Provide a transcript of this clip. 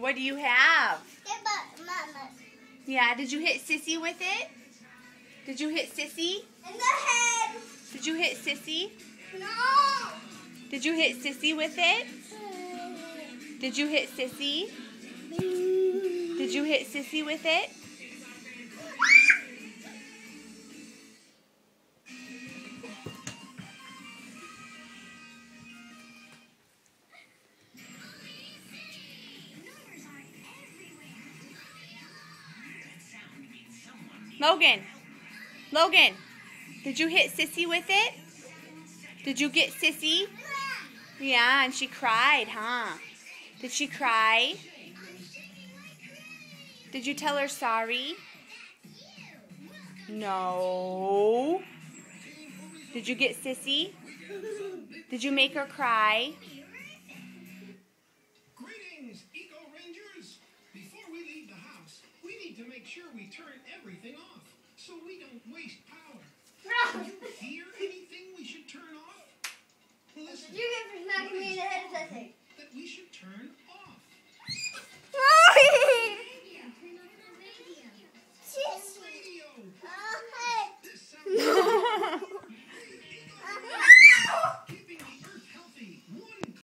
What do you have? Mama. Yeah, did you hit Sissy with it? Did you hit Sissy? In the head. Did you hit Sissy? No. Did you hit Sissy with it? Did you hit Sissy? Did you hit Sissy with it? Logan, did you hit Sissy with it? Did you get Sissy? Yeah, and she cried, huh? Did she cry? Did you tell her sorry? No. Did you get Sissy? Did you make her cry? Greetings, Eco Rangers! Before we leave the house, we need to make sure we turn everything off so we don't waste power.